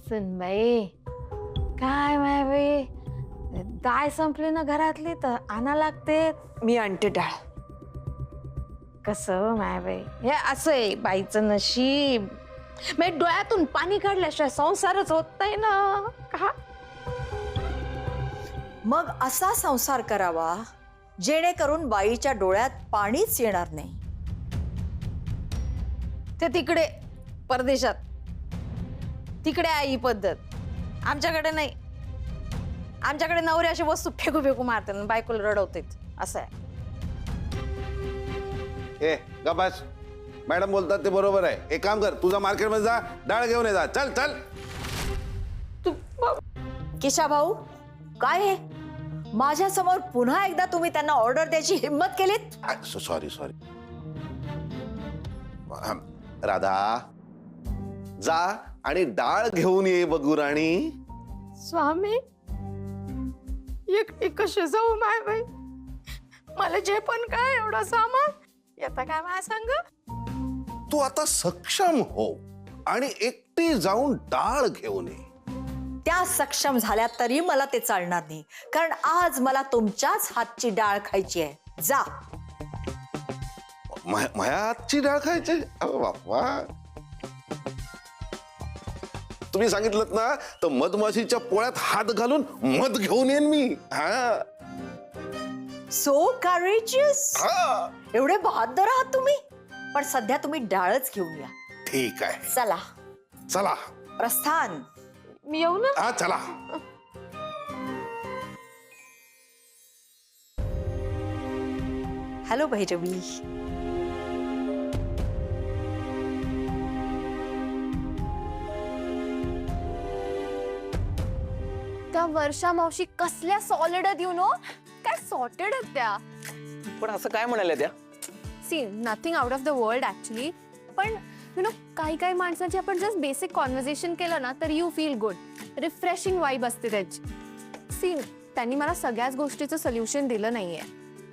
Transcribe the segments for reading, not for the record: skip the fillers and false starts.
सुनबाई काय माय बाई डाळ संपली ना घरातली तर आणा लागते. मी आणते डाळ. कसं माय बाई हे असं आहे बाईचं नशीब. मी डोळ्यातून पाणी काढल्याशिवाय संसारच होत नाही ना. का मग असा संसार करावा जेणेकरून बाईच्या डोळ्यात पाणीच येणार नाही. ते तिकडे परदेशात तिकडे आहे ही पद्धत. आमच्याकडे नाही. आमच्याकडे नवरे अशी वस्तू फेकू फेकू मारतात बायकोला रडवते असं आहे. ए गा बस. मॅडम बोलतात ते बरोबर आहे. एक काम कर, तुझा मार्केटमध्ये जा, डाळ घेऊन ये जा. चल चल. किशा भाऊ काय हे माझ्या समोर पुन्हा एकदा तुम्ही त्यांना ऑर्डर द्यायची हिम्मत केलीत? Sorry sorry. राधा जा आणि डाळ घेऊन ये बघू राणी. स्वामी एकटी कशी जाऊ माय बाई. मला जे पण काय एवढं सामान येता काय माझ्या संग. तू आता सक्षम हो आणि एकटी जाऊन डाळ घेऊन ये. त्या सक्षम झाल्या तरी मला ते चालणार नाही, कारण आज मला तुमच्याच हातची डाळ खायची आहे. जा. माझ्या हातची डाळ खायची? बाप्पा तुम्ही सांगितलं ना तर मधमाशीच्या पोळ्यात हात घालून मध घेऊन येईन मी. हा सो करेजियस. हा एवढे बहादर आहात तुम्ही. पण सध्या तुम्ही डाळच घेऊन या. ठीक आहे. चला चला प्रस्थान. मी येऊ ना. हा चला. हॅलो भैरवी. त्या वर्षा मावशी कसल्या सॉलिड आहेत यु नो. काय सॉर्टेड आहेत त्या. पण असं काय म्हणाल्या त्या? See nothing out of the world actually. पण यु नो काही काही माणसांची आपण जस्ट बेसिक कॉन्व्हर्सेशन केलं ना तर you feel good. Refreshing vibe असते त्याची. सी त्यांनी मला सगळ्याच गोष्टीचं सोल्युशन दिलं नाहीये,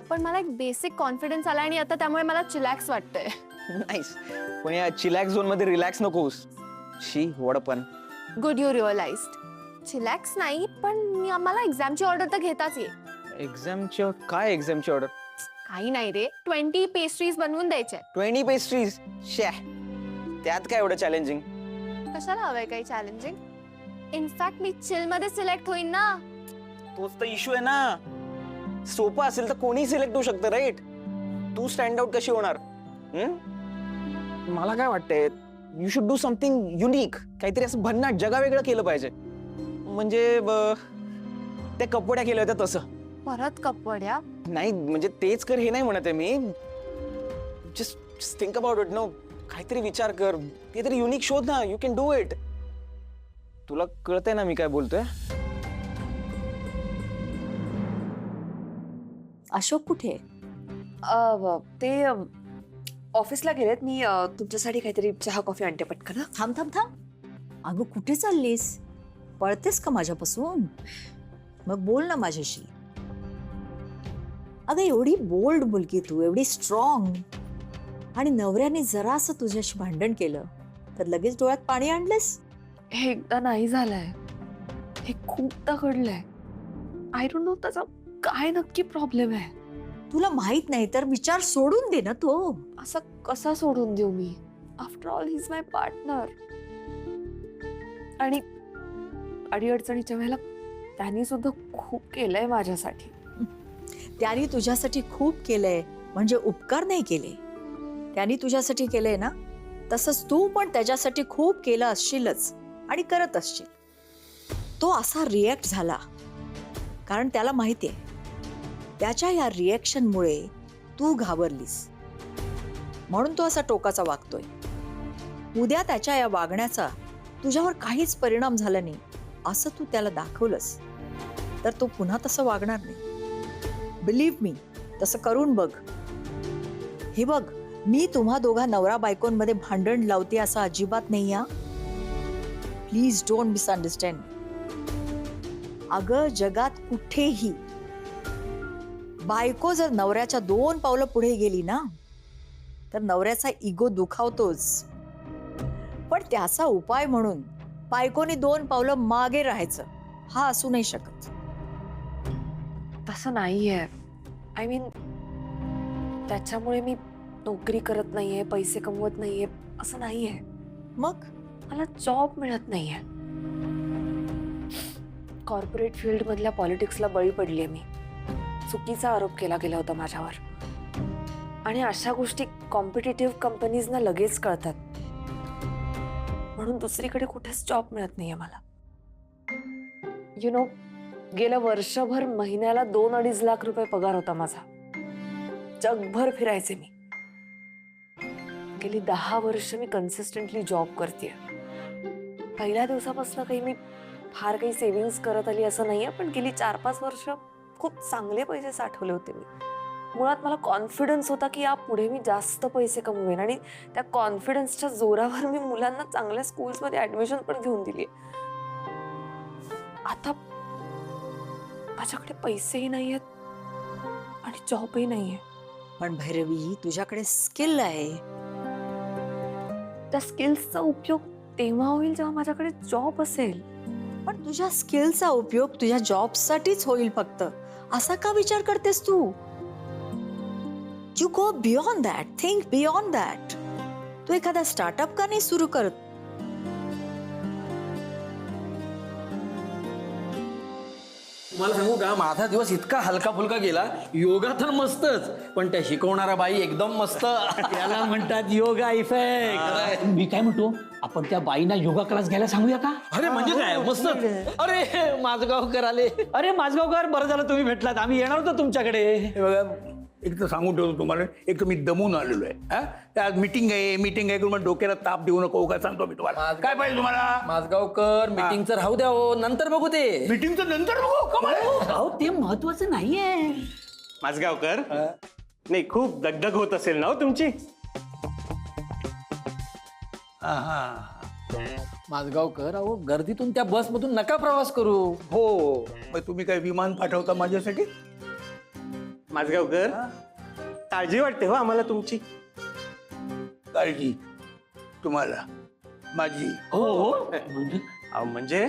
पण मला एक बेसिक कॉन्फिडन्स आला आणि आता त्यामुळे मला चिलॅक्स वाटतंय. नाईस. पण या चिलॅक्स झोन मध्ये रिलॅक्स नकोस. शी वडपण. Good you realised. चिलॅक्स नाही पण मला एक्झामची ऑर्डर तर घेताच ये. एक्झामची काय? एक्झामची ऑर्डर? काही नाही रे, 20 पेस्ट्रीज बनवून द्यायच्या. 20 पेस्ट्रीज? शे त्यात काय एवढं चॅलेंजिंग? कशाला हवंय काही चॅलेंजिंग. इनफॅक्ट मी चिल मध्ये सिलेक्ट होईन ना. तोच तर इश्यू आहे ना. सोपं असेल तर कोणी सिलेक्ट होऊ शकतं राईट. तू स्टँड आउट कशी होणार? मला काय वाटतंय you should do something unique. काहीतरी असं भन्नाट जगावेगळं केलं पाहिजे. म्हणजे त्या कपड्या केल्या होत्या तसं. परत कपड्या? नाही म्हणजे तेच कर हे नाही म्हणत आहे मी. Just think about it. No काहीतरी विचार कर. काहीतरी युनिक शोध ना. You can do it. तुला कळतंय ना मी काय बोलतोय? अशोक कुठे? ते ऑफिसला गेलेत. मी तुमच्यासाठी काहीतरी चहा कॉफी आणते पटकन. थांब थांब थांब. अगं कुठे चाललीस? पळतेस का माझ्यापासून? मग बोल ना माझ्याशी. अगं एवढी बोल्ड मुलगी तू, एवढी स्ट्रॉंग, आणि नवऱ्याने जरासं तुझ्याशी भांडण केलं तर लगेच डोळ्यात पाणी आणलंस. हे एकदा नाही झालंय, हे खूपदा घडलंय. आय डोंट नो त्याचा काय नक्की प्रॉब्लेम आहे. तुला माहित नाही तर विचार सोडून दे ना तो. असं कसा सोडून देऊ मी? After all he is my partner. आणि अडीअडचणीच्या वेळेला त्यांनी सुद्धा खूप केलंय माझ्यासाठी. त्यांनी तुझ्यासाठी खूप केलंय म्हणजे उपकार नाही केले. त्यांनी तुझ्यासाठी केलंय ना, तसंच तू पण त्याच्यासाठी खूप केलं असशीलच आणि करत असशील. तो असा रिॲक्ट झाला कारण त्याला माहितीये त्याच्या या रिॲक्शनमुळे तू घाबरलीस, म्हणून तो असा टोकाचा वागतोय. उद्या त्याच्या या वागण्याचा तुझ्यावर काहीच परिणाम झाला नाही असं तू त्याला दाखवलंस तर तो पुन्हा तसं वागणार नाही. बिलीव्ह मी, तसं करून बघ. हे बघ, मी तुम्हा दोघा नवरा बायकोंमध्ये भांडण लावते असं अजिबात नाही. हा प्लीज डोंट मिसअंडरस्टँड. अगं जगात कुठेही बायको जर नवऱ्याच्या 2 पावलं पुढे गेली ना तर नवऱ्याचा इगो दुखावतोच. पण त्याचा उपाय म्हणून बायकोनी 2 पावलं मागे राहायचं, हा असू नाही शकत. तसं नाहीये. आय मीन त्याच्यामुळे मी नोकरी करत नाहीये, पैसे कमवत नाहीये असं नाहीये. मग मला जॉब मिळत नाहीये. कॉर्पोरेट फील्ड मधल्या पॉलिटिक्सला बळी पडलीये मी. चुकीचा आरोप केला गेला होता माझ्यावर. आणि अशा गोष्टी कॉम्पिटिटिव्ह कंपनीजना लगेच कळतात. म्हणून दुसरीकडे कुठेच जॉब मिळत नाहीये मला. यु नो, गेल्या वर्षभर महिन्याला 2-2.5 लाख रुपये पगार होता माझा. जगभर फिरायचे मी. गेली 10 वर्ष मी कन्सिस्टंटली जॉब करते. पहिल्या दिवसापासून काही मी फार काही सेव्हिंग्स करत आली असं नाहीये, पण गेली 4-5 वर्ष खूप चांगले पैसे साठवले होते मी. मुळात मला कॉन्फिडन्स होता की यापुढे मी जास्त पैसे कमवेन आणि त्या कॉन्फिडन्सच्या जोरावर मी मुलांना चांगल्या स्कूल्समध्ये ऍडमिशन पण घेऊन दिली. आता माझ्याकडे पैसेही नाहीयेत आणि जॉबही नाहीये. पण भैरवी, तुझ्याकडे स्किल आहे. त्या स्किल्सचा उपयोग तेव्हा होईल जेव्हा माझ्याकडे जॉब असेल. पण तुझ्या स्किलचा उपयोग तुझ्या जॉबसाठीच होईल फक्त, असा का विचार करतेस तू? You go beyond that, think beyond that. तू एखादा स्टार्टअप का नाही सुरू करत? तुम्हाला सांगू का, माझा दिवस इतका हलका फुलका गेला. योगा तर मस्तच, पण त्या शिकवणारा बाई एकदम मस्त. त्याला म्हणतात योगा इफेक्ट. मी काय म्हणतो, आपण त्या बाईंना योगा क्लास घ्यायला सांगूया का? अरे म्हणजे काय, मस्तच. अरे माझगावकर आले. अरे माझगावकर, बरं झालं तुम्ही भेटलात. आम्ही येणार होतो तुमच्याकडे. हे बघा, एक तर सांगून ठेवतो तुम्हाला, एक तर मी दमून आलेलो आहे. हा, त्या मीटिंग आहे करून डोक्याला ताप देऊ नको का सांगतो मी तुम्हाला. काय पाहिजे तुम्हाला? माझगावकर, मीटिंगचं राहू द्या हो, नंतर बघू ते. मीटिंगचं नंतर बघू. कमाल. अहो ते महत्वाचं नाहीये. माझगावकर, नाही खूप दगदग होत असेल ना हो तुमची. माझगावकर, अहो गर्दीतून त्या बसमधून नका प्रवास करू. हो, मग तुम्ही काय विमान पाठवता माझ्यासाठी? माझगावकर, काळजी वाटते हो आम्हाला तुमची. काळजी तुम्हाला माझी? हो हो. अहो, म्हणजे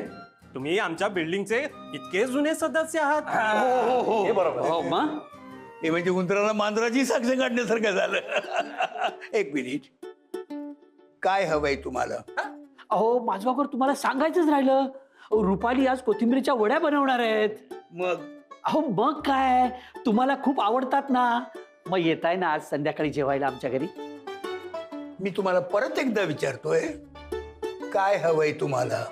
तुम्ही आमच्या बिल्डिंगचे इतके जुने सदस्य आहात. हे बरोबर. हो मग हे म्हणजे उंदराला मांजराची साक्ष काढण्यासारखं झालं. एक मिनिट, काय हवंय तुम्हाला? अहो माझगावकर, तुम्हाला सांगायचंच राहिलं. रुपाली आज कोथिंबीरच्या वड्या बनवणार आहेत. मग अहो मग काय, तुम्हाला खूप आवडतात ना. मग येताय ना आज संध्याकाळी जेवायला आमच्या घरी? मी तुम्हाला परत एकदा विचारतोय, काय हवंय तुम्हाला?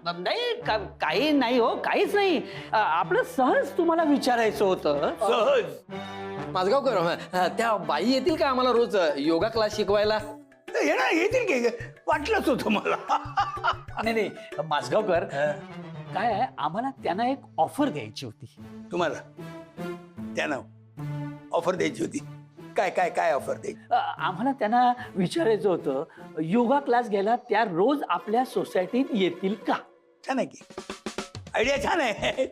नाही काही नाही हो, काहीच नाही. आपलं सहज तुम्हाला विचारायचं होतं. सहज? माझगावकर, त्या बाई येतील का आम्हाला रोज योगा क्लास शिकवायला? येणार, येतील की. वाटलंच होतं मला. नाही नाही माझगावकर, काय आहे, आम्हाला त्यांना एक ऑफर द्यायची होती. तुम्हाला त्यांना ऑफर द्यायची होती? काय काय काय ऑफर द्यायची? आम्हाला त्यांना विचारायचं होतं, योगा क्लास घ्यायला त्या रोज आपल्या सोसायटीत येतील का? छान आहे की, आयडिया छान आहे.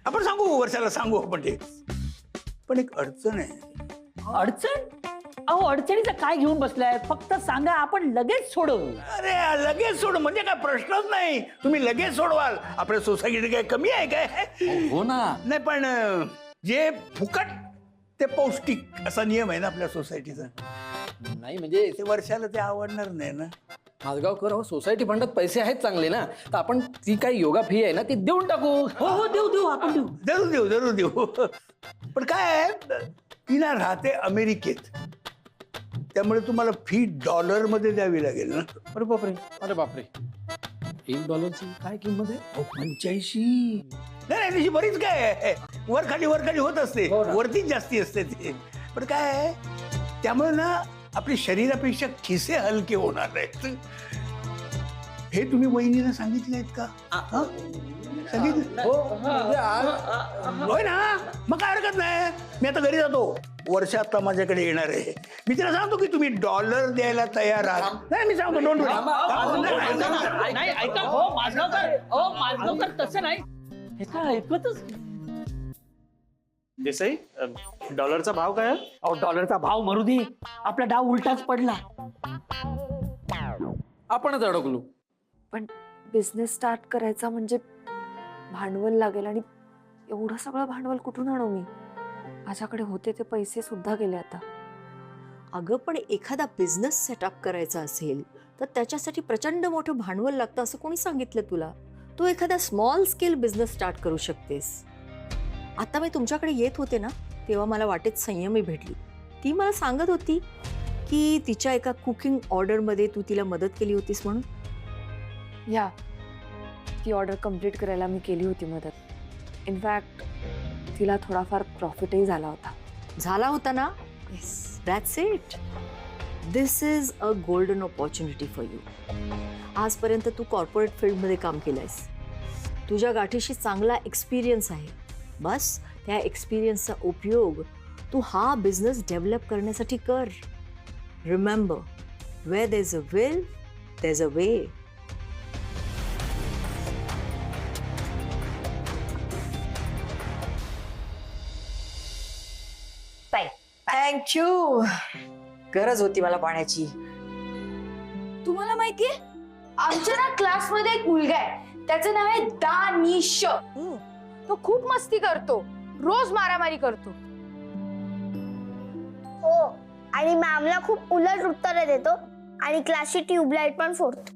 आपण सांगू, वर्षाला सांगू आपण ते. पण एक अडचण आहे. अडचण? अहो अडचणीचं काय घेऊन बसलाय? फक्त सांगा, आपण लगेच सोडवू. अरे लगेच सोड म्हणजे काय प्रश्नच नाही. तुम्ही लगेच सोडवाल. आपल्या सोसायटी काय कमी आहे काय? हो ना. नाही, पण जे फुकट ते पौष्टिक असा नियम आहे ना आपल्या सोसायटीचा. नाही म्हणजे ते वर्षाला ते आवडणार नाही ना. माझगावकर, अहो सोसायटी फंडात पैसे आहेत चांगले ना, तर आपण ती काही योगा फी आहे ना ती देऊन टाकू. हो हो, देऊ देऊ, आपण देऊ. जरूर देऊ. पण काय आहे, ती ना राहते अमेरिकेत, त्यामुळे तुम्हाला फी डॉलर मध्ये द्यावी लागेल ना. अरे बापरे, अरे बापरे, $1 काय किंमत आहे? 85. नाही त्याची बरीच काय आहे, वर खाली होत असते. वरतीच जास्ती असते ते. पण काय आहे, त्यामुळे ना आपल्या शरीरापेक्षा खिसे हलके होणार आहेत. हे तुम्ही वहिनीला सांगितलेत का? सांगितलं होय ना? मग काय हरकत नाही. मी आता घरी जातो. वर्ष आता माझ्याकडे येणार आहे. मी तिला सांगतो की तुम्ही डॉलर द्यायला तयार आहात. नाही मी सांगतो, डोंट वरी. नाही ऐका हो माझगावकर, हो माझगावकर, तसं नाही. हे काय ऐकतच? देसाई, डॉलरचा भाव काय आहे? अहो डॉलरचा भाव मरू दे, आपला डाव उलटाच पडला. आपणच अडकलो. पण बिझनेस स्टार्ट करायचा म्हणजे भांडवल लागेल आणि एवढं सगळं भांडवल कुठून आणू मी? माझ्याकडे होते ते पैसे सुद्धा गेले आता. अगं पण एखादा बिझनेस सेटअप करायचा असेल तर त्याच्यासाठी प्रचंड मोठं भांडवल लागतं असं कोणी सांगितलं तुला? तू एखादा स्मॉल स्केल बिझनेस स्टार्ट करू शकतेस. आता मी तुमच्याकडे येत होते ना तेव्हा मला वाटेत संयमी भेटली. ती मला सांगत होती की तिच्या एका कुकिंग ऑर्डरमध्ये तू तिला मदत केली होतीस म्हणून. या ती ऑर्डर कम्प्लीट करायला मी केली होती मदत. इनफॅक्ट तिला थोडाफार प्रॉफिटही झाला होता. झाला होता ना? Yes, that's it. This is a golden opportunity for you. आजपर्यंत तू कॉर्पोरेट फील्डमध्ये काम केलंयस. तुझ्या गाठीशी चांगला एक्सपिरियन्स आहे. बस त्या एक्सपिरियन्सचा उपयोग तू हा बिझनेस डेव्हलप करण्यासाठी कर. Remember, where there is a will there is a way. Thank you. गरज होती मला पाण्याची. तुम्हाला माहितीये आमच्या ना क्लासमध्ये एक मुलगा आहे, त्याचं नाव आहे दानिश. तो खूप मस्ती करतो, रोज मारामारी करतो. हो, आणि मॅमला खूप उलट उत्तरं देतो आणि क्लासची ट्यूबलाईट पण फोडतो.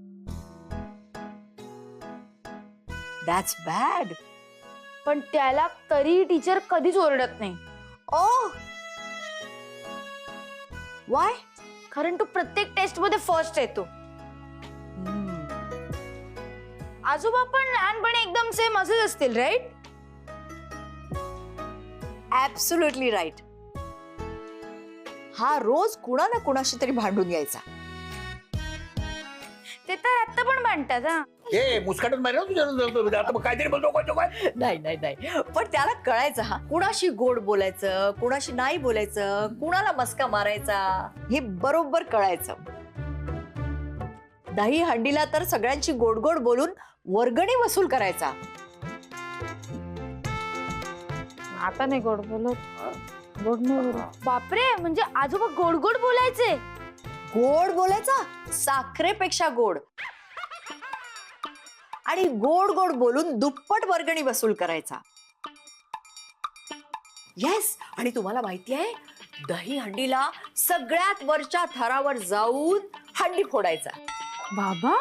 That's bad. पण त्याला तरी टीचर कधीच ओरडत नाही. ओ वाय? कारण तो प्रत्येक टेस्ट मध्ये फर्स्ट येतो. आजोबा पण लहानपणी एकदम सेम असेच असतील, राईट? Absolutely right. हा रोज कुणा ना कुणाशी तरी भांडून यायचा. ते तर आता पण भांडतात. हा, हे मुस्काटून मारे तुझ्या आता मग काहीतरी बोलतो काय. नाही नाही नाही, पण त्याला कळायचं हा कुणाशी गोड बोलायचं, कुणाशी नाही बोलायचं, कुणाला मस्का मारायचा हे बरोबर कळायचं. दही हंडीला तर सगळ्यांची गोड गोड बोलून वर्गणी वसूल करायचा. आता नाही गोड बोलत. गोड नाही बोलत. बापरे, म्हणजे आजोबा गोड गोड बोलायचे. गोड बोलायचा, साखरेपेक्षा गोड. आणि गोड गोड बोलून दुप्पट वर्गणी वसूल करायचा. येस, आणि तुम्हाला माहिती आहे दही हंडीला सगळ्यात वरच्या थरावर जाऊन हंडी फोडायचा. बाबा,